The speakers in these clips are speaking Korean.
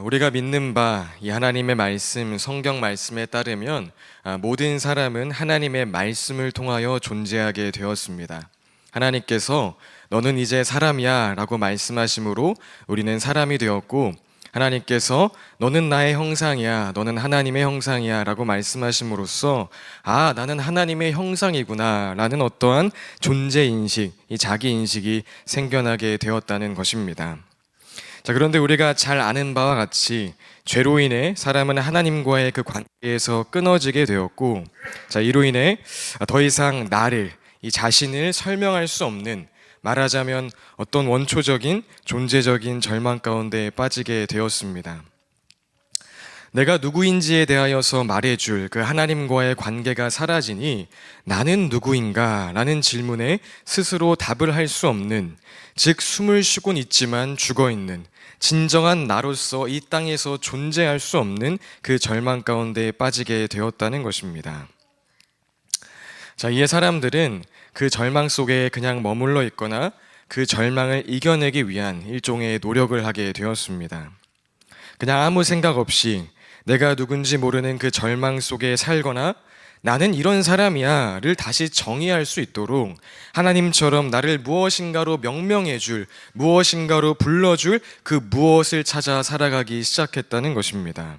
우리가 믿는 바 이 하나님의 말씀, 성경 말씀에 따르면 모든 사람은 하나님의 말씀을 통하여 존재하게 되었습니다. 하나님께서 너는 이제 사람이야 라고 말씀하심으로 우리는 사람이 되었고, 하나님께서 너는 나의 형상이야, 너는 하나님의 형상이야 라고 말씀하심으로써 나는 하나님의 형상이구나 라는 어떠한 존재인식, 이 자기인식이 생겨나게 되었다는 것입니다. 그런데 우리가 잘 아는 바와 같이 죄로 인해 사람은 하나님과의 그 관계에서 끊어지게 되었고, 이로 인해 더 이상 이 자신을 설명할 수 없는, 말하자면 어떤 원초적인 존재적인 절망 가운데 빠지게 되었습니다. 내가 누구인지에 대하여서 말해줄 그 하나님과의 관계가 사라지니 나는 누구인가? 라는 질문에 스스로 답을 할 수 없는, 즉 숨을 쉬곤 있지만 죽어있는 진정한 나로서 이 땅에서 존재할 수 없는 그 절망 가운데 빠지게 되었다는 것입니다. 이에 사람들은 그 절망 속에 그냥 머물러 있거나 그 절망을 이겨내기 위한 일종의 노력을 하게 되었습니다. 그냥 아무 생각 없이 내가 누군지 모르는 그 절망 속에 살거나 나는 이런 사람이야 를 다시 정의할 수 있도록 하나님처럼 나를 무엇인가로 명명해줄, 무엇인가로 불러줄 그 무엇을 찾아 살아가기 시작했다는 것입니다.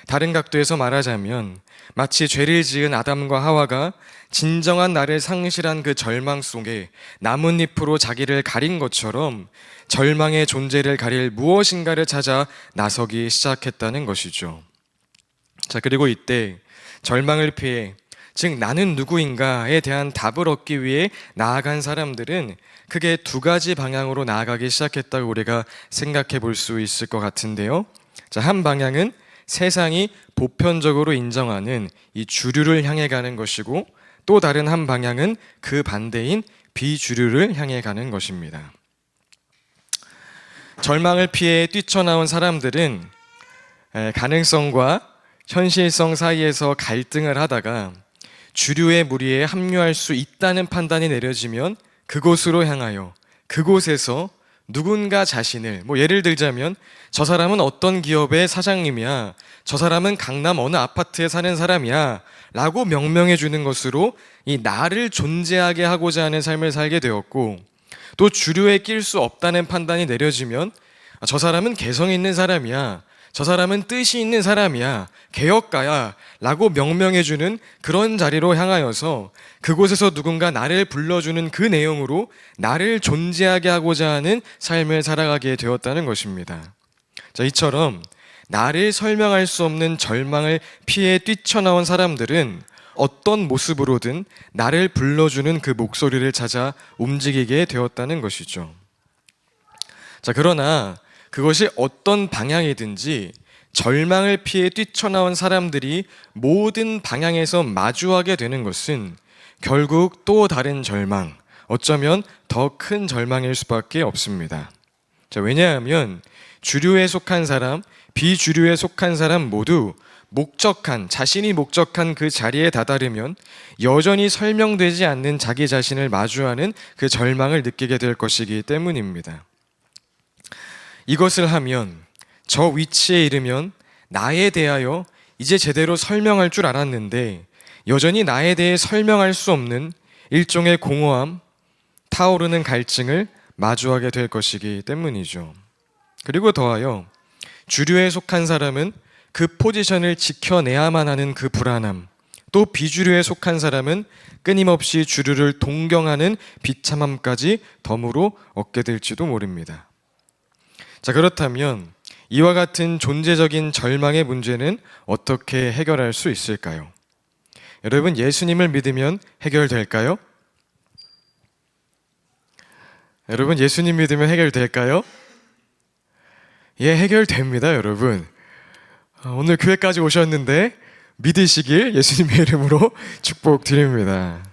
다른 각도에서 말하자면 마치 죄를 지은 아담과 하와가 진정한 나를 상실한 그 절망 속에 나뭇잎으로 자기를 가린 것처럼 절망의 존재를 가릴 무엇인가를 찾아 나서기 시작했다는 것이죠. 그리고 이때 절망을 피해, 즉 나는 누구인가에 대한 답을 얻기 위해 나아간 사람들은 크게 두 가지 방향으로 나아가기 시작했다고 우리가 생각해 볼 수 있을 것 같은데요. 한 방향은 세상이 보편적으로 인정하는 이 주류를 향해 가는 것이고, 또 다른 한 방향은 그 반대인 비주류를 향해 가는 것입니다. 절망을 피해 뛰쳐나온 사람들은 가능성과 현실성 사이에서 갈등을 하다가 주류의 무리에 합류할 수 있다는 판단이 내려지면 그곳으로 향하여 그곳에서 누군가 자신을, 예를 들자면 저 사람은 어떤 기업의 사장님이야, 저 사람은 강남 어느 아파트에 사는 사람이야 라고 명명해 주는 것으로 이 나를 존재하게 하고자 하는 삶을 살게 되었고, 또 주류에 낄 수 없다는 판단이 내려지면 저 사람은 개성 있는 사람이야, 저 사람은 뜻이 있는 사람이야, 개혁가야 라고 명명해주는 그런 자리로 향하여서 그곳에서 누군가 나를 불러주는 그 내용으로 나를 존재하게 하고자 하는 삶을 살아가게 되었다는 것입니다. 이처럼 나를 설명할 수 없는 절망을 피해 뛰쳐나온 사람들은 어떤 모습으로든 나를 불러주는 그 목소리를 찾아 움직이게 되었다는 것이죠. 그러나 그것이 어떤 방향이든지 절망을 피해 뛰쳐나온 사람들이 모든 방향에서 마주하게 되는 것은 결국 또 다른 절망, 어쩌면 더 큰 절망일 수밖에 없습니다. 왜냐하면 주류에 속한 사람, 비주류에 속한 사람 모두 자신이 목적한 그 자리에 다다르면 여전히 설명되지 않는 자기 자신을 마주하는 그 절망을 느끼게 될 것이기 때문입니다. 이것을 하면, 저 위치에 이르면 나에 대하여 이제 제대로 설명할 줄 알았는데 여전히 나에 대해 설명할 수 없는 일종의 공허함, 타오르는 갈증을 마주하게 될 것이기 때문이죠. 그리고 더하여 주류에 속한 사람은 그 포지션을 지켜내야만 하는 그 불안함, 또 비주류에 속한 사람은 끊임없이 주류를 동경하는 비참함까지 덤으로 얻게 될지도 모릅니다. 그렇다면 이와 같은 존재적인 절망의 문제는 어떻게 해결할 수 있을까요? 여러분, 예수님을 믿으면 해결될까요? 여러분, 예수님 믿으면 해결될까요? 예, 해결됩니다, 여러분. 오늘 교회까지 오셨는데 믿으시길 예수님의 이름으로 축복드립니다.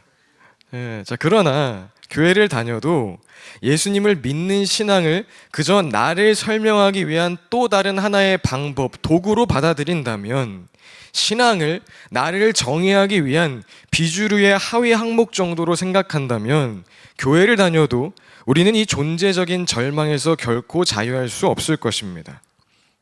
그러나 교회를 다녀도 예수님을 믿는 신앙을 그저 나를 설명하기 위한 또 다른 하나의 방법, 도구로 받아들인다면, 신앙을 나를 정의하기 위한 비주류의 하위 항목 정도로 생각한다면 교회를 다녀도 우리는 이 존재적인 절망에서 결코 자유할 수 없을 것입니다.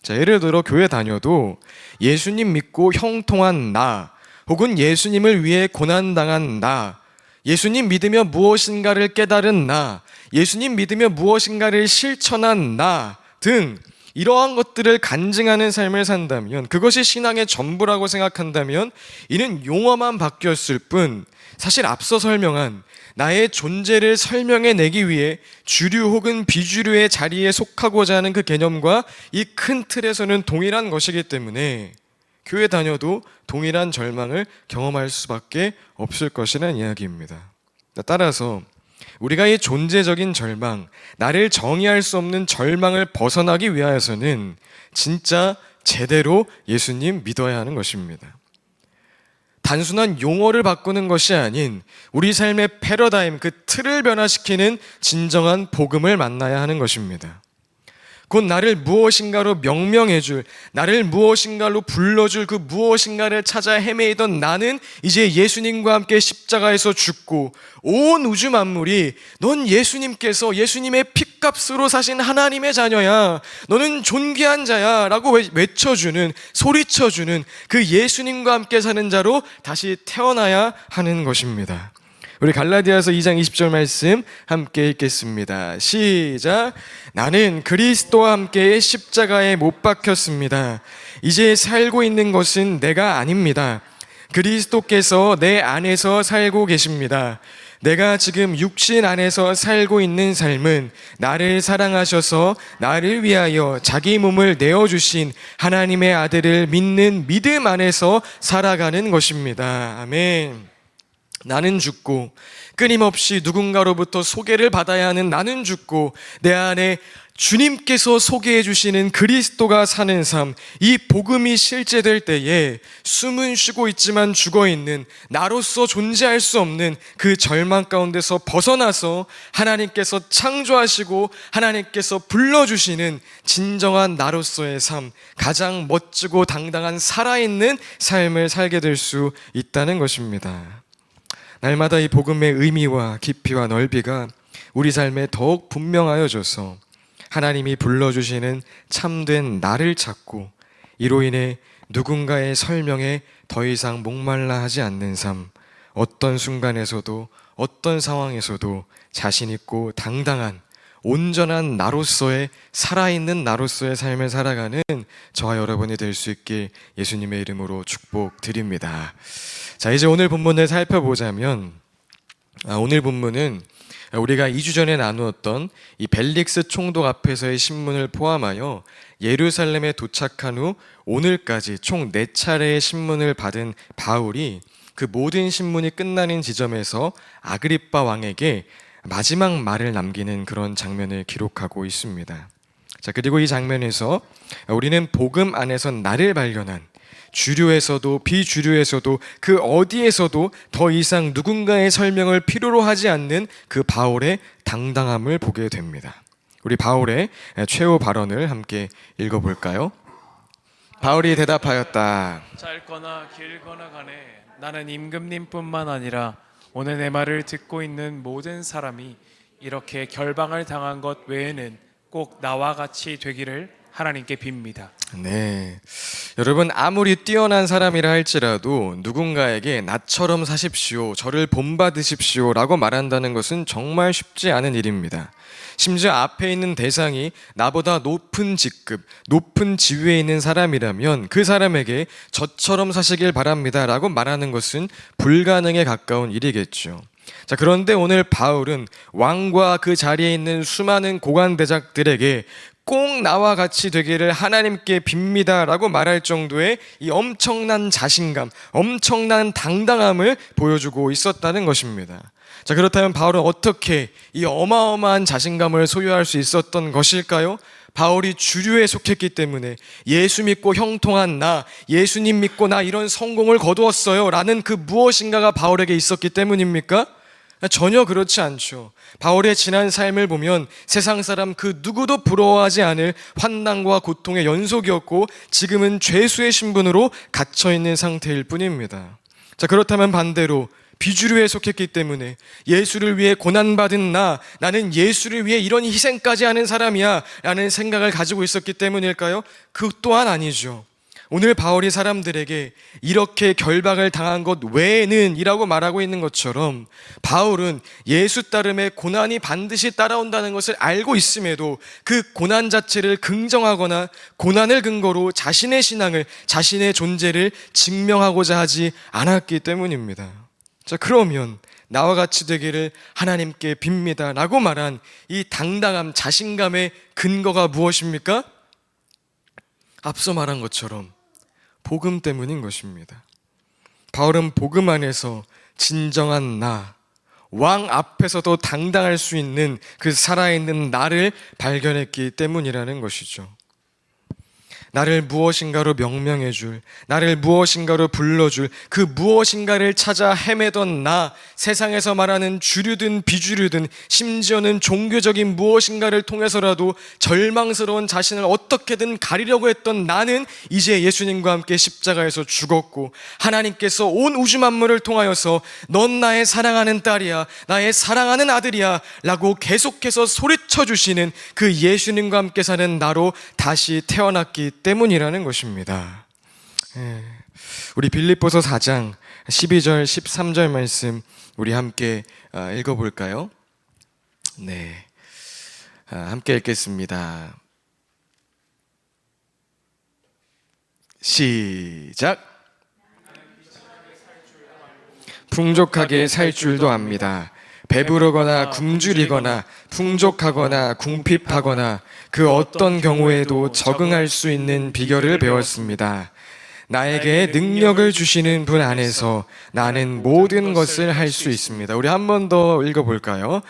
자, 예를 들어 교회 다녀도 예수님 믿고 형통한 나, 혹은 예수님을 위해 고난당한 나, 예수님 믿으며 무엇인가를 깨달은 나, 예수님 믿으며 무엇인가를 실천한 나 등 이러한 것들을 간증하는 삶을 산다면, 그것이 신앙의 전부라고 생각한다면, 이는 용어만 바뀌었을 뿐 사실 앞서 설명한 나의 존재를 설명해내기 위해 주류 혹은 비주류의 자리에 속하고자 하는 그 개념과 이 큰 틀에서는 동일한 것이기 때문에 교회 다녀도 동일한 절망을 경험할 수밖에 없을 것이라는 이야기입니다. 따라서 우리가 이 존재적인 절망, 나를 정의할 수 없는 절망을 벗어나기 위하여서는 진짜 제대로 예수님 믿어야 하는 것입니다. 단순한 용어를 바꾸는 것이 아닌 우리 삶의 패러다임, 그 틀을 변화시키는 진정한 복음을 만나야 하는 것입니다. 곧 나를 무엇인가로 명명해줄, 나를 무엇인가로 불러줄 그 무엇인가를 찾아 헤매이던 나는 이제 예수님과 함께 십자가에서 죽고, 온 우주 만물이 넌 예수님께서 예수님의 핏값으로 사신 하나님의 자녀야, 너는 존귀한 자야 라고 외쳐주는, 소리쳐주는 그 예수님과 함께 사는 자로 다시 태어나야 하는 것입니다. 우리 갈라디아서 2장 20절 말씀 함께 읽겠습니다. 시작. 나는 그리스도와 함께 십자가에 못 박혔습니다. 이제 살고 있는 것은 내가 아닙니다. 그리스도께서 내 안에서 살고 계십니다. 내가 지금 육신 안에서 살고 있는 삶은 나를 사랑하셔서 나를 위하여 자기 몸을 내어주신 하나님의 아들을 믿는 믿음 안에서 살아가는 것입니다. 아멘. 나는 죽고 끊임없이 누군가로부터 소개를 받아야 하는 나는 죽고 내 안에 주님께서 소개해 주시는 그리스도가 사는 삶, 이 복음이 실제될 때에 숨은 쉬고 있지만 죽어있는 나로서 존재할 수 없는 그 절망 가운데서 벗어나서 하나님께서 창조하시고 하나님께서 불러주시는 진정한 나로서의 삶, 가장 멋지고 당당한 살아있는 삶을 살게 될 수 있다는 것입니다. 날마다 이 복음의 의미와 깊이와 넓이가 우리 삶에 더욱 분명하여져서 하나님이 불러주시는 참된 나를 찾고 이로 인해 누군가의 설명에 더 이상 목말라 하지 않는 삶, 어떤 순간에서도 어떤 상황에서도 자신 있고 당당한 온전한 나로서의, 살아있는 나로서의 삶을 살아가는 저와 여러분이 될 수 있길 예수님의 이름으로 축복드립니다. 자, 이제 오늘 본문을 살펴보자면, 오늘 본문은 우리가 2주 전에 나누었던 이 벨릭스 총독 앞에서의 신문을 포함하여 예루살렘에 도착한 후 오늘까지 총 4차례의 신문을 받은 바울이 그 모든 신문이 끝나는 지점에서 아그리빠 왕에게 마지막 말을 남기는 그런 장면을 기록하고 있습니다. 자, 그리고 이 장면에서 우리는 복음 안에서 나를 발견한, 주류에서도 비주류에서도 그 어디에서도 더 이상 누군가의 설명을 필요로 하지 않는 그 바울의 당당함을 보게 됩니다. 우리 바울의 최후 발언을 함께 읽어볼까요? 바울이 대답하였다. 짧거나 길거나 간에 나는 임금님뿐만 아니라 오늘 내 말을 듣고 있는 모든 사람이 이렇게 결방을 당한 것 외에는 꼭 나와 같이 되기를 하나님께 빕니다. 네, 여러분, 아무리 뛰어난 사람이라 할지라도 누군가에게 나처럼 사십시오, 저를 본받으십시오 라고 말한다는 것은 정말 쉽지 않은 일입니다. 심지어 앞에 있는 대상이 나보다 높은 직급, 높은 지위에 있는 사람이라면 그 사람에게 저처럼 사시길 바랍니다 라고 말하는 것은 불가능에 가까운 일이겠죠. 자, 그런데 오늘 바울은 왕과 그 자리에 있는 수많은 고관대작들에게 꼭 나와 같이 되기를 하나님께 빕니다 라고 말할 정도의 이 엄청난 자신감, 엄청난 당당함을 보여주고 있었다는 것입니다. 자, 그렇다면 바울은 어떻게 이 어마어마한 자신감을 소유할 수 있었던 것일까요? 바울이 주류에 속했기 때문에, 예수 믿고 형통한 나, 예수님 믿고 나 이런 성공을 거두었어요 라는 그 무엇인가가 바울에게 있었기 때문입니까? 전혀 그렇지 않죠. 바울의 지난 삶을 보면 세상 사람 그 누구도 부러워하지 않을 환난과 고통의 연속이었고 지금은 죄수의 신분으로 갇혀있는 상태일 뿐입니다. 자, 그렇다면 반대로 비주류에 속했기 때문에 예수를 위해 고난받은 나는 예수를 위해 이런 희생까지 하는 사람이야 라는 생각을 가지고 있었기 때문일까요? 그 또한 아니죠. 오늘 바울이 사람들에게 이렇게 결박을 당한 것 외에는 이라고 말하고 있는 것처럼 바울은 예수 따름에 고난이 반드시 따라온다는 것을 알고 있음에도 그 고난 자체를 긍정하거나 고난을 근거로 자신의 신앙을, 자신의 존재를 증명하고자 하지 않았기 때문입니다. 자, 그러면 나와 같이 되기를 하나님께 빕니다 라고 말한 이 당당함, 자신감의 근거가 무엇입니까? 앞서 말한 것처럼 복음 때문인 것입니다. 바울은 복음 안에서 진정한 왕 앞에서도 당당할 수 있는 그 살아있는 나를 발견했기 때문이라는 것이죠. 나를 무엇인가로 명명해 줄, 나를 무엇인가로 불러줄 그 무엇인가를 찾아 헤매던 세상에서 말하는 주류든 비주류든 심지어는 종교적인 무엇인가를 통해서라도 절망스러운 자신을 어떻게든 가리려고 했던 나는 이제 예수님과 함께 십자가에서 죽었고 하나님께서 온 우주 만물을 통하여서 넌 나의 사랑하는 딸이야, 나의 사랑하는 아들이야 라고 계속해서 소리쳐 주시는 그 예수님과 함께 사는 나로 다시 태어났기 때문이라는 것입니다. 우리 빌립보서 4장 12절 13절 말씀 우리 함께 읽어볼까요? 네, 함께 읽겠습니다. 시작. 풍족하게 살 줄도 압니다. 배부르거나 굶주리거나 풍족하거나 궁핍하거나 그 어떤 경우에도 적응할 수 있는 비결을 배웠습니다. 나에게 능력을 주시는 분 안에서 나는 모든 것을 할 수 있습니다. 우리 한 번 더 읽어볼까요?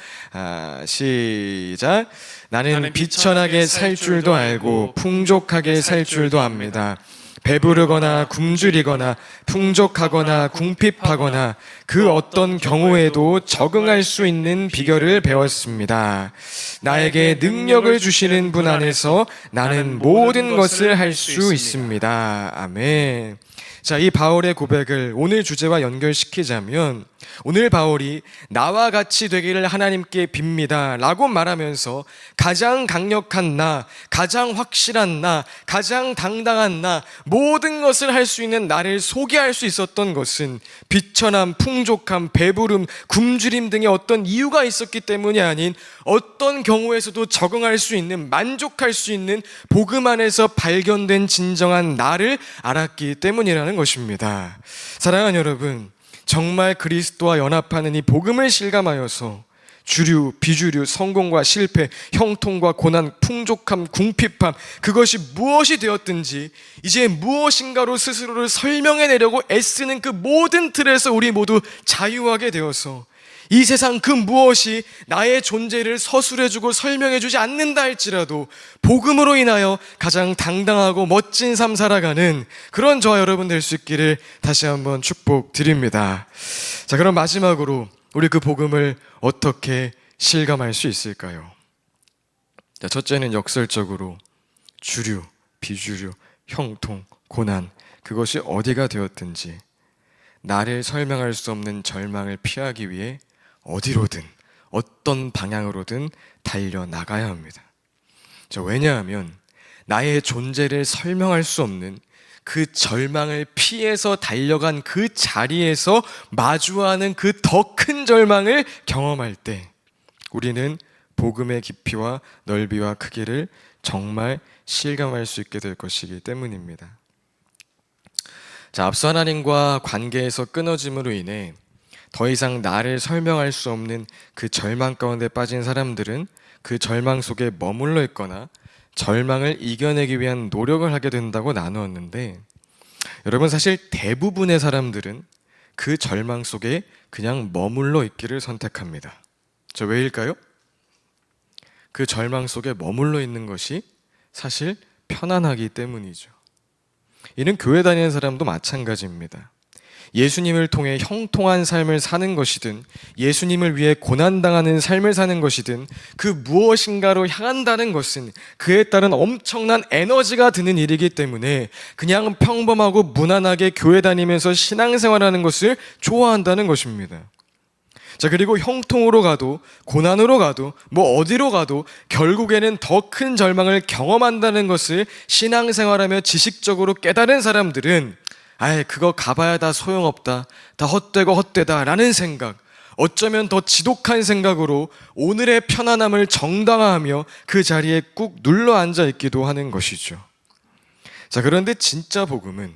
시작. 나는 비천하게 살 줄도 알고 풍족하게 살 줄도 압니다. 배부르거나 굶주리거나 풍족하거나 궁핍하거나 그 어떤 경우에도 적응할 수 있는 비결을 배웠습니다. 나에게 능력을 주시는 분 안에서 나는 모든 것을 할 수 있습니다. 아멘. 자, 이 바울의 고백을 오늘 주제와 연결시키자면 오늘 바울이 나와 같이 되기를 하나님께 빕니다 라고 말하면서 가장 강력한 가장 확실한 가장 당당한 모든 것을 할 수 있는 나를 소개할 수 있었던 것은 비천함, 풍족함, 배부름, 굶주림 등의 어떤 이유가 있었기 때문이 아닌 어떤 경우에서도 적응할 수 있는, 만족할 수 있는 복음 안에서 발견된 진정한 나를 알았기 때문이라는 것입니다. 사랑하는 여러분, 정말 그리스도와 연합하는 이 복음을 실감하여서 주류, 비주류, 성공과 실패, 형통과 고난, 풍족함, 궁핍함 그것이 무엇이 되었든지 이제 무엇인가로 스스로를 설명해내려고 애쓰는 그 모든 틀에서 우리 모두 자유하게 되어서 이 세상 그 무엇이 나의 존재를 서술해주고 설명해주지 않는다 할지라도 복음으로 인하여 가장 당당하고 멋진 삶 살아가는 그런 저와 여러분 될 수 있기를 다시 한번 축복드립니다. 자, 그럼 마지막으로 우리 그 복음을 어떻게 실감할 수 있을까요? 자, 첫째는 역설적으로 주류, 비주류, 형통, 고난 그것이 어디가 되었든지 나를 설명할 수 없는 절망을 피하기 위해 어디로든 어떤 방향으로든 달려나가야 합니다. 왜냐하면 나의 존재를 설명할 수 없는 그 절망을 피해서 달려간 그 자리에서 마주하는 그 더 큰 절망을 경험할 때 우리는 복음의 깊이와 넓이와 크기를 정말 실감할 수 있게 될 것이기 때문입니다. 자, 앞서 하나님과 관계에서 끊어짐으로 인해 더 이상 나를 설명할 수 없는 그 절망 가운데 빠진 사람들은 그 절망 속에 머물러 있거나 절망을 이겨내기 위한 노력을 하게 된다고 나누었는데 여러분, 사실 대부분의 사람들은 그 절망 속에 그냥 머물러 있기를 선택합니다. 왜일까요? 그 절망 속에 머물러 있는 것이 사실 편안하기 때문이죠. 이는 교회 다니는 사람도 마찬가지입니다. 예수님을 통해 형통한 삶을 사는 것이든 예수님을 위해 고난당하는 삶을 사는 것이든 그 무엇인가로 향한다는 것은 그에 따른 엄청난 에너지가 드는 일이기 때문에 그냥 평범하고 무난하게 교회 다니면서 신앙생활하는 것을 좋아한다는 것입니다. 자, 그리고 형통으로 가도 고난으로 가도 뭐 어디로 가도 결국에는 더 큰 절망을 경험한다는 것을 신앙생활하며 지식적으로 깨달은 사람들은 아예 그거 가봐야 다 소용없다, 다 헛되고 헛되다 라는 생각, 어쩌면 더 지독한 생각으로 오늘의 편안함을 정당화하며 그 자리에 꾹 눌러 앉아 있기도 하는 것이죠. 자, 그런데 진짜 복음은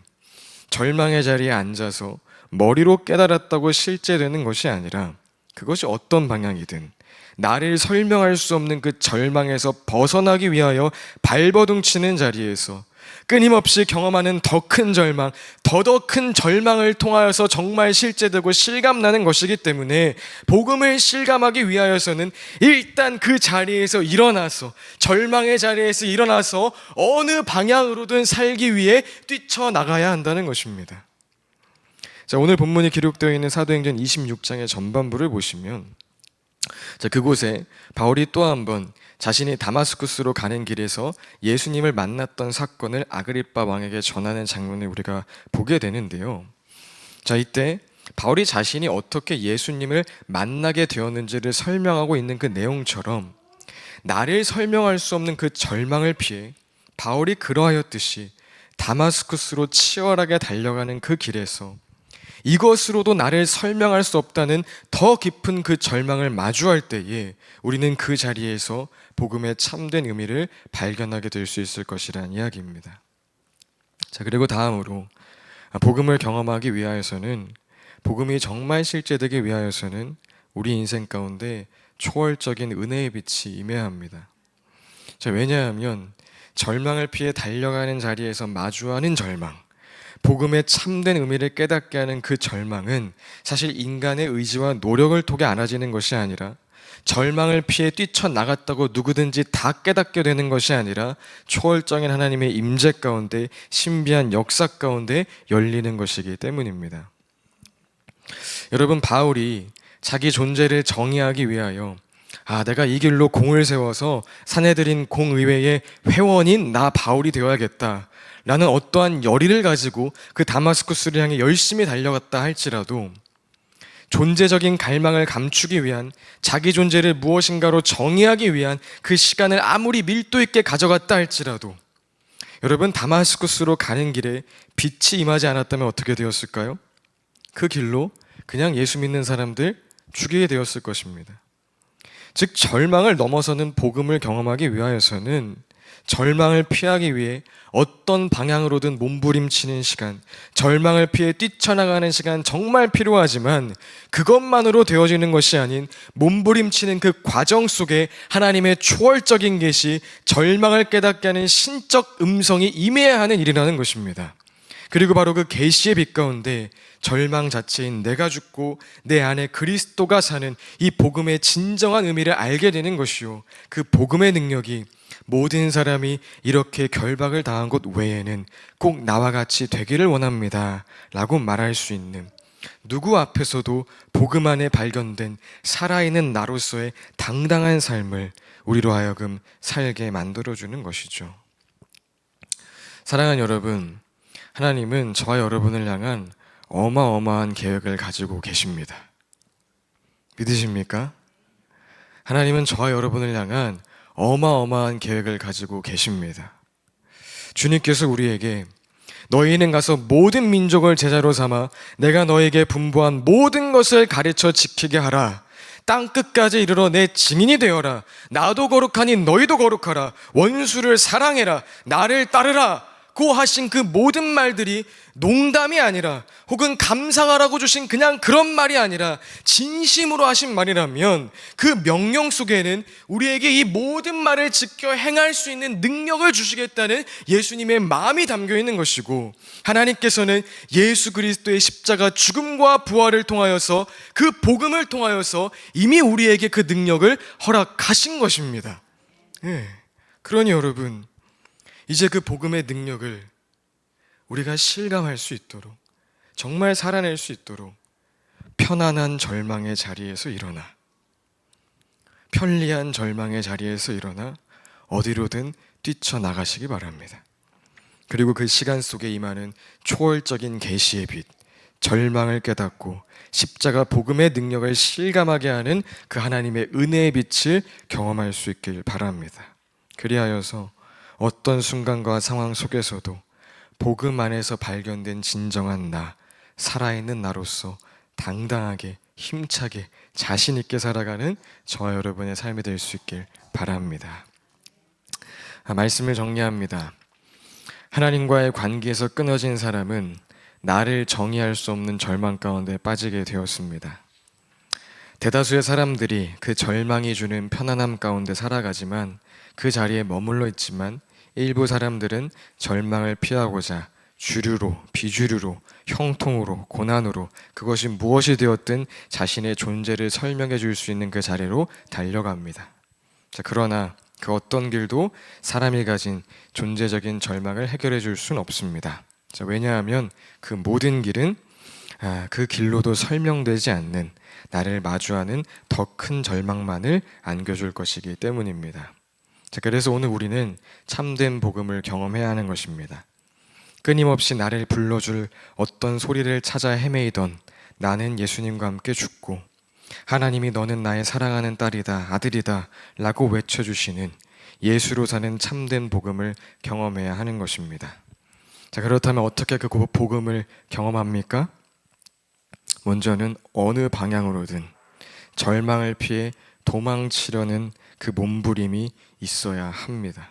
절망의 자리에 앉아서 머리로 깨달았다고 실제 되는 것이 아니라 그것이 어떤 방향이든 나를 설명할 수 없는 그 절망에서 벗어나기 위하여 발버둥치는 자리에서 끊임없이 경험하는 더 큰 절망, 더 큰 절망을 통하여서 정말 실제되고 실감나는 것이기 때문에 복음을 실감하기 위하여서는 일단 그 자리에서 일어나서 절망의 자리에서 일어나서 어느 방향으로든 살기 위해 뛰쳐나가야 한다는 것입니다. 자, 오늘 본문이 기록되어 있는 사도행전 26장의 전반부를 보시면 자, 그곳에 바울이 또 한 번 자신이 다마스쿠스로 가는 길에서 예수님을 만났던 사건을 아그리빠 왕에게 전하는 장면을 우리가 보게 되는데요. 자, 이때 바울이 자신이 어떻게 예수님을 만나게 되었는지를 설명하고 있는 그 내용처럼 나를 설명할 수 없는 그 절망을 피해 바울이 그러하였듯이 다마스쿠스로 치열하게 달려가는 그 길에서 이것으로도 나를 설명할 수 없다는 더 깊은 그 절망을 마주할 때에 우리는 그 자리에서 복음의 참된 의미를 발견하게 될 수 있을 것이라는 이야기입니다. 자, 그리고 다음으로 복음을 경험하기 위하여서는, 복음이 정말 실제되기 위하여서는 우리 인생 가운데 초월적인 은혜의 빛이 임해야 합니다. 자, 왜냐하면 절망을 피해 달려가는 자리에서 마주하는 절망, 복음의 참된 의미를 깨닫게 하는 그 절망은 사실 인간의 의지와 노력을 통해 알아지는 것이 아니라, 절망을 피해 뛰쳐나갔다고 누구든지 다 깨닫게 되는 것이 아니라 초월적인 하나님의 임재 가운데, 신비한 역사 가운데 열리는 것이기 때문입니다. 여러분, 바울이 자기 존재를 정의하기 위하여 내가 이 길로 공을 세워서 사내들인 공의회의 회원인 나 바울이 되어야겠다 라는 어떠한 열의를 가지고 그 다마스쿠스를 향해 열심히 달려갔다 할지라도, 존재적인 갈망을 감추기 위한, 자기 존재를 무엇인가로 정의하기 위한 그 시간을 아무리 밀도 있게 가져갔다 할지라도, 여러분, 다마스쿠스로 가는 길에 빛이 임하지 않았다면 어떻게 되었을까요? 그 길로 그냥 예수 믿는 사람들 죽이게 되었을 것입니다. 즉, 절망을 넘어서는 복음을 경험하기 위하여서는 절망을 피하기 위해 어떤 방향으로든 몸부림치는 시간, 절망을 피해 뛰쳐나가는 시간 정말 필요하지만 그것만으로 되어지는 것이 아닌 몸부림치는 그 과정 속에 하나님의 초월적인 계시, 절망을 깨닫게 하는 신적 음성이 임해야 하는 일이라는 것입니다. 그리고 바로 그 계시의 빛 가운데 절망 자체인 내가 죽고 내 안에 그리스도가 사는 이 복음의 진정한 의미를 알게 되는 것이요, 그 복음의 능력이 모든 사람이 이렇게 결박을 당한 것 외에는 꼭 나와 같이 되기를 원합니다 라고 말할 수 있는, 누구 앞에서도 복음 안에 발견된 살아있는 나로서의 당당한 삶을 우리로 하여금 살게 만들어주는 것이죠. 사랑하는 여러분, 하나님은 저와 여러분을 향한 어마어마한 계획을 가지고 계십니다. 믿으십니까? 하나님은 저와 여러분을 향한 어마어마한 계획을 가지고 계십니다. 주님께서 우리에게 너희는 가서 모든 민족을 제자로 삼아 내가 너에게 분부한 모든 것을 가르쳐 지키게 하라. 땅끝까지 이르러 내 증인이 되어라. 나도 거룩하니 너희도 거룩하라. 원수를 사랑해라. 나를 따르라. 고 하신 그 모든 말들이 농담이 아니라, 혹은 감상하라고 주신 그냥 그런 말이 아니라 진심으로 하신 말이라면 그 명령 속에는 우리에게 이 모든 말을 지켜 행할 수 있는 능력을 주시겠다는 예수님의 마음이 담겨 있는 것이고, 하나님께서는 예수 그리스도의 십자가 죽음과 부활을 통하여서, 그 복음을 통하여서 이미 우리에게 그 능력을 허락하신 것입니다. 그러니 여러분, 이제 그 복음의 능력을 우리가 실감할 수 있도록 정말 살아낼 수 있도록 편안한 절망의 자리에서 일어나, 편리한 절망의 자리에서 일어나 어디로든 뛰쳐나가시기 바랍니다. 그리고 그 시간 속에 임하는 초월적인 계시의 빛, 절망을 깨닫고 십자가 복음의 능력을 실감하게 하는 그 하나님의 은혜의 빛을 경험할 수 있길 바랍니다. 그리하여서 어떤 순간과 상황 속에서도 복음 안에서 발견된 진정한 나, 살아있는 나로서 당당하게, 힘차게, 자신 있게 살아가는 저와 여러분의 삶이 될 수 있길 바랍니다. 말씀을 정리합니다. 하나님과의 관계에서 끊어진 사람은 나를 정의할 수 없는 절망 가운데 빠지게 되었습니다. 대다수의 사람들이 그 절망이 주는 편안함 가운데 살아가지만 그 자리에 머물러 있지만 일부 사람들은 절망을 피하고자 주류로, 비주류로, 형통으로, 고난으로 그것이 무엇이 되었든 자신의 존재를 설명해 줄 수 있는 그 자리로 달려갑니다. 자, 그러나 그 어떤 길도 사람이 가진 존재적인 절망을 해결해 줄 수는 없습니다. 자, 왜냐하면 그 모든 길은 그 길로도 설명되지 않는 나를 마주하는 더 큰 절망만을 안겨줄 것이기 때문입니다. 자, 그래서 오늘 우리는 참된 복음을 경험해야 하는 것입니다. 끊임없이 나를 불러줄 어떤 소리를 찾아 헤매이던 나는 예수님과 함께 죽고 하나님이 너는 나의 사랑하는 딸이다, 아들이다 라고 외쳐주시는 예수로 사는 참된 복음을 경험해야 하는 것입니다. 자, 그렇다면 어떻게 그 복음을 경험합니까? 먼저는 어느 방향으로든 절망을 피해 도망치려는 그 몸부림이 있어야 합니다.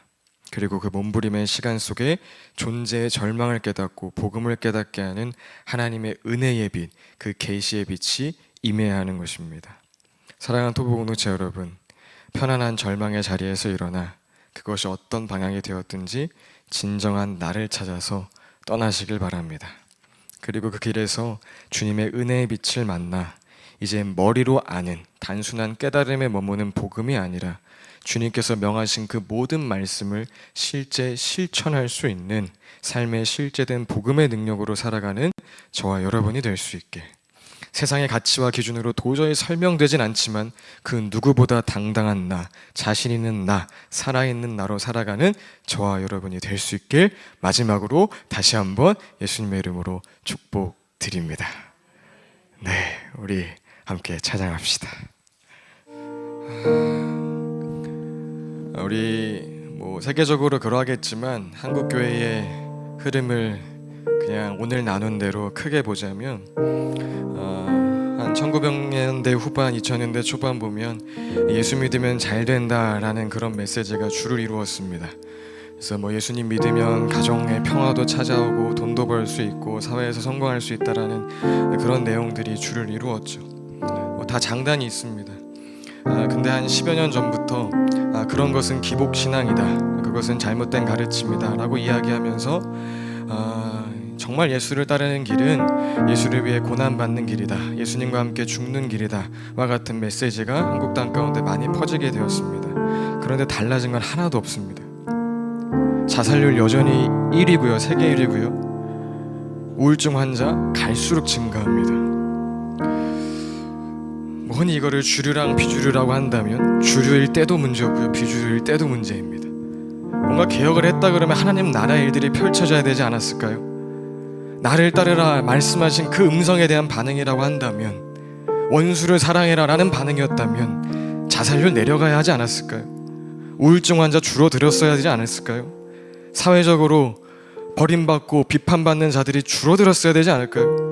그리고 그 몸부림의 시간 속에 존재의 절망을 깨닫고 복음을 깨닫게 하는 하나님의 은혜의 빛, 그 계시의 빛이 임해야 하는 것입니다. 사랑하는 토부 공동체 여러분, 편안한 절망의 자리에서 일어나 그것이 어떤 방향이 되었든지 진정한 나를 찾아서 떠나시길 바랍니다. 그리고 그 길에서 주님의 은혜의 빛을 만나 이제 머리로 아는 단순한 깨달음에 머무는 복음이 아니라 주님께서 명하신 그 모든 말씀을 실제 실천할 수 있는 삶의 실제된 복음의 능력으로 살아가는 저와 여러분이 될 수 있게, 세상의 가치와 기준으로 도저히 설명되진 않지만 그 누구보다 당당한 나, 자신 있는 나, 살아있는 나로 살아가는 저와 여러분이 될 수 있길 마지막으로 다시 한번 예수님의 이름으로 축복드립니다. 네, 우리 함께 찬양합시다. 우리 세계적으로 그러하겠지만 한국 교회의 흐름을 그냥 오늘 나눈 대로 크게 보자면 한 1900년대 후반, 2000년대 초반 보면 예수 믿으면 잘 된다라는 그런 메시지가 주를 이루었습니다. 그래서 예수님 믿으면 가정의 평화도 찾아오고 돈도 벌 수 있고 사회에서 성공할 수 있다라는 그런 내용들이 주를 이루었죠. 다 장단이 있습니다. 근데 한 10여 년 전부터 그런 것은 기복신앙이다, 그것은 잘못된 가르침이다 라고 이야기하면서 정말 예수를 따르는 길은 예수를 위해 고난받는 길이다, 예수님과 함께 죽는 길이다 와 같은 메시지가 한국 땅 가운데 많이 퍼지게 되었습니다. 그런데 달라진 건 하나도 없습니다. 자살률 여전히 1위고요, 세계 1위고요. 우울증 환자 갈수록 증가합니다. 흔히 이거를 주류랑 비주류라고 한다면 주류일 때도 문제고요, 비주류일 때도 문제입니다. 뭔가 개혁을 했다 그러면 하나님 나라 일들이 펼쳐져야 되지 않았을까요? 나를 따르라 말씀하신 그 음성에 대한 반응이라고 한다면, 원수를 사랑해라 라는 반응이었다면 자살률 내려가야 하지 않았을까요? 우울증 환자 줄어들었어야 되지 않았을까요? 사회적으로 버림받고 비판받는 자들이 줄어들었어야 되지 않을까요?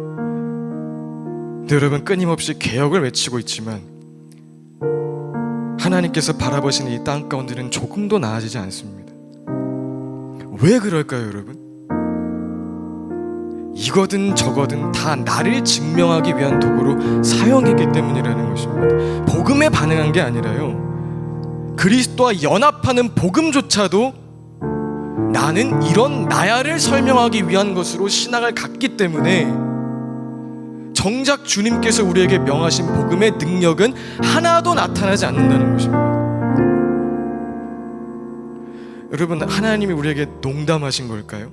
근데 여러분, 끊임없이 개혁을 외치고 있지만 하나님께서 바라보시는 이 땅 가운데는 조금도 나아지지 않습니다. 왜 그럴까요, 여러분? 이거든 저거든 다 나를 증명하기 위한 도구로 사용했기 때문이라는 것입니다. 복음에 반응한 게 아니라요, 그리스도와 연합하는 복음조차도 나는 이런 나야를 설명하기 위한 것으로 신앙을 갖기 때문에 정작 주님께서 우리에게 명하신 복음의 능력은 하나도 나타나지 않는다는 것입니다. 여러분, 하나님이 우리에게 농담하신 걸까요?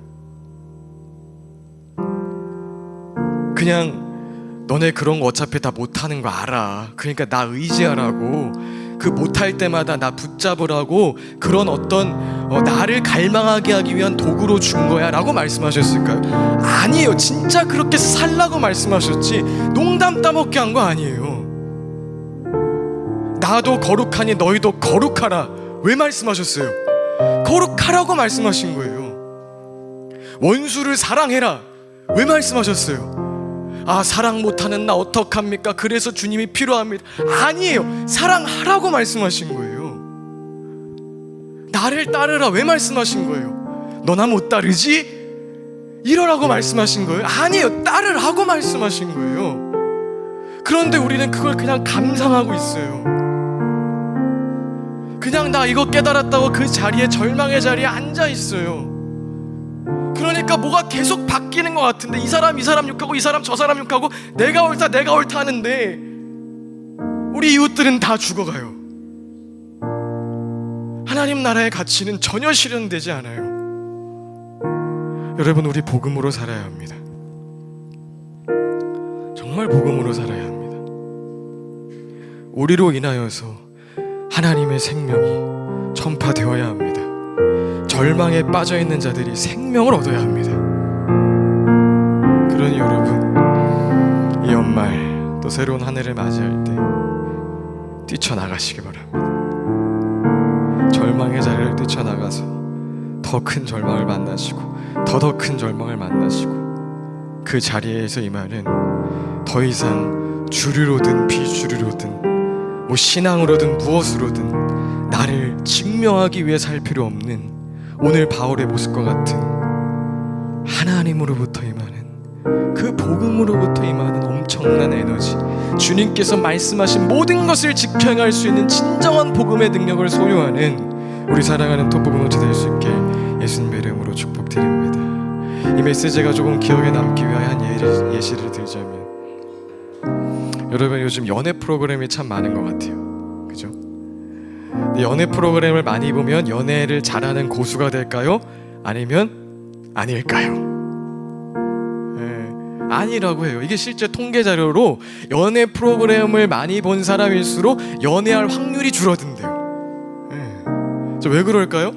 그냥 너네 그런 거 어차피 다 못하는 거 알아. 그러니까 나 의지하라고, 그 못할 때마다 나 붙잡으라고 그런 어떤 나를 갈망하게 하기 위한 도구로 준 거야 라고 말씀하셨을까요? 아니에요. 진짜 그렇게 살라고 말씀하셨지 농담 따먹게 한 거 아니에요. 나도 거룩하니 너희도 거룩하라 왜 말씀하셨어요? 거룩하라고 말씀하신 거예요. 원수를 사랑해라 왜 말씀하셨어요? 아, 사랑 못하는 나 어떡합니까? 그래서 주님이 필요합니다. 아니에요. 사랑하라고 말씀하신 거예요. 나를 따르라 왜 말씀하신 거예요? 너나 못 따르지? 이러라고 말씀하신 거예요? 아니에요. 따르라고 말씀하신 거예요. 그런데 우리는 그걸 그냥 감상하고 있어요. 그냥 나 이거 깨달았다고 그 자리에, 절망의 자리에 앉아 있어요. 그러니까 뭐가 계속 바뀌는 것 같은데, 이 사람 욕하고 이 사람 저 사람 욕하고 내가 옳다 하는데 우리 이웃들은 다 죽어가요. 하나님 나라의 가치는 전혀 실현되지 않아요. 여러분, 우리 복음으로 살아야 합니다. 정말 복음으로 살아야 합니다. 우리로 인하여서 하나님의 생명이 전파되어야 합니다. 절망에 빠져있는 자들이 생명을 얻어야 합니다. 그러니 여러분, 이 연말 또 새로운 한 해를 맞이할 때 뛰쳐나가시기 바랍니다. 절망의 자리를 뛰쳐나가서 더 큰 절망을 만나시고 더 큰 절망을 만나시고, 그 자리에서 임하는 더 이상 주류로든 비주류로든 뭐 신앙으로든 무엇으로든 나를 증명하기 위해 살 필요 없는, 오늘 바울의 모습과 같은 하나님으로부터 임하는, 그 복음으로부터 임하는 엄청난 에너지, 주님께서 말씀하신 모든 것을 직행할 수 있는 진정한 복음의 능력을 소유하는 우리 사랑하는 톱복음노트 될 수 있게 예수님의 이름으로 축복드립니다. 이 메시지가 조금 기억에 남기 위한 예시를 들자면, 여러분 요즘 연애 프로그램이 참 많은 것 같아요. 그죠? 연애 프로그램을 많이 보면 연애를 잘하는 고수가 될까요? 아니면 아닐까요? 아니라고 해요. 이게 실제 통계 자료로 연애 프로그램을 많이 본 사람일수록 연애할 확률이 줄어든대요. 저 왜 그럴까요?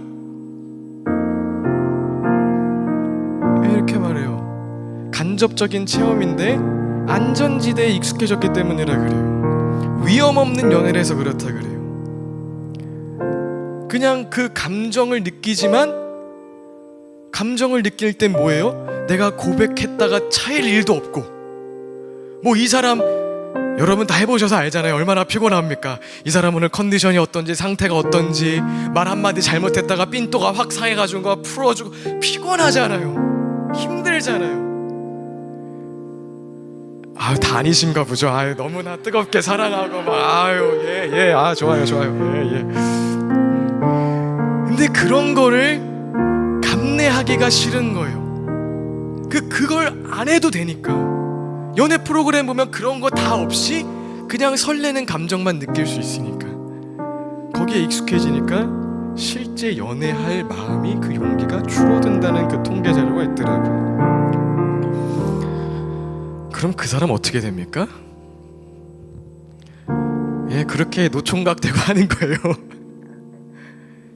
이렇게 말해요. 간접적인 체험인데 안전지대에 익숙해졌기 때문이라 그래요. 위험 없는 연애를 해서 그렇다 그래요. 그냥 그 감정을 느끼지만, 감정을 느낄 땐 뭐예요? 내가 고백했다가 차일 일도 없고, 뭐 이 사람, 여러분 다 해보셔서 알잖아요. 얼마나 피곤합니까? 이 사람 오늘 컨디션이 어떤지, 상태가 어떤지, 말 한마디 잘못했다가 삔또가 확 상해가지고 거 풀어주고, 피곤하잖아요. 힘들잖아요. 아유, 다 아니신가 보죠. 아유, 너무나 뜨겁게 사랑하고 막, 아유, 예, 아, 좋아요, 예. 근데 그런 거를 감내하기가 싫은 거예요. 그걸 안 해도 되니까. 연애 프로그램 보면 그런 거 다 없이 그냥 설레는 감정만 느낄 수 있으니까, 거기에 익숙해지니까 실제 연애할 마음이, 그 용기가 줄어든다는 그 통계 자료가 있더라고요. 그럼 그 사람 어떻게 됩니까? 예, 그렇게 노총각 되고 하는 거예요.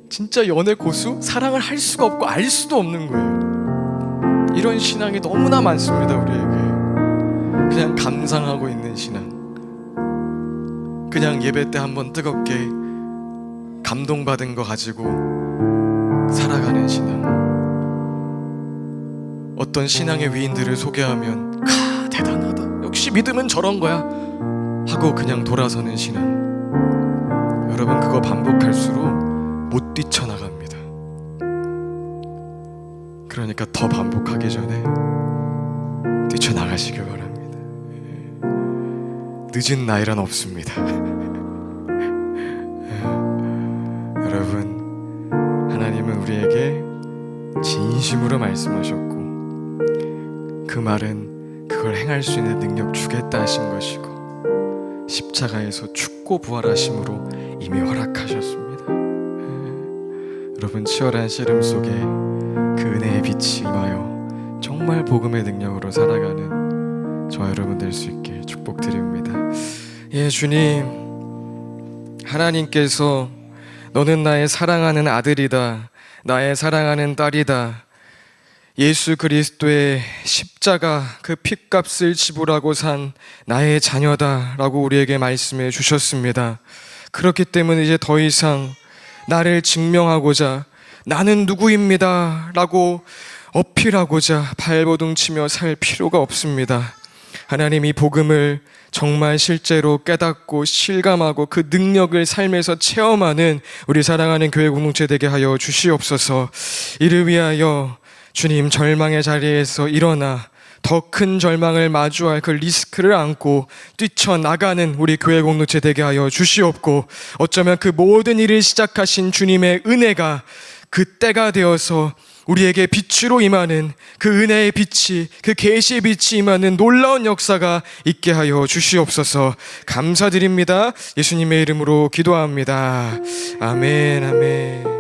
진짜 연애 고수? 사랑을 할 수가 없고 알 수도 없는 거예요. 이런 신앙이 너무나 많습니다, 우리에게. 그냥 감상하고 있는 신앙, 그냥 예배 때 한번 뜨겁게 감동받은 거 가지고 살아가는 신앙. 어떤 신앙의 위인들을 소개하면 대단하다, 역시 믿음은 저런 거야 하고 그냥 돌아서는 신앙. 여러분, 그거 반복할수록 못 뛰쳐나갑니다. 그러니까 더 반복하기 전에 뛰쳐나가시길 바랍니다. 늦은 나이란 없습니다. 여러분, 하나님은 우리에게 진심으로 말씀하셨고, 그 말은 그걸 행할 수 있는 능력 주겠다 하신 것이고, 십자가에서 죽고 부활하심으로 이미 허락하셨습니다. 여러분, 치열한 씨름 속에 그 은혜의 빛이 임하여 정말 복음의 능력으로 살아가는 저와 여러분 될 수 있게 축복드립니다. 예, 주님, 하나님께서 너는 나의 사랑하는 아들이다, 나의 사랑하는 딸이다, 예수 그리스도의 십자가 그 핏값을 지불하고 산 나의 자녀다 라고 우리에게 말씀해 주셨습니다. 그렇기 때문에 이제 더 이상 나를 증명하고자 나는 누구입니다 라고 어필하고자 발버둥치며 살 필요가 없습니다. 하나님, 이 복음을 정말 실제로 깨닫고 실감하고 그 능력을 삶에서 체험하는 우리 사랑하는 교회 공동체 되게 하여 주시옵소서. 이를 위하여 주님, 절망의 자리에서 일어나 더 큰 절망을 마주할 그 리스크를 안고 뛰쳐나가는 우리 교회 공동체 되게 하여 주시옵고, 어쩌면 그 모든 일을 시작하신 주님의 은혜가 그 때가 되어서 우리에게 빛으로 임하는 그 은혜의 빛이, 그 계시의 빛이 임하는 놀라운 역사가 있게 하여 주시옵소서. 감사드립니다. 예수님의 이름으로 기도합니다. 아멘, 아멘.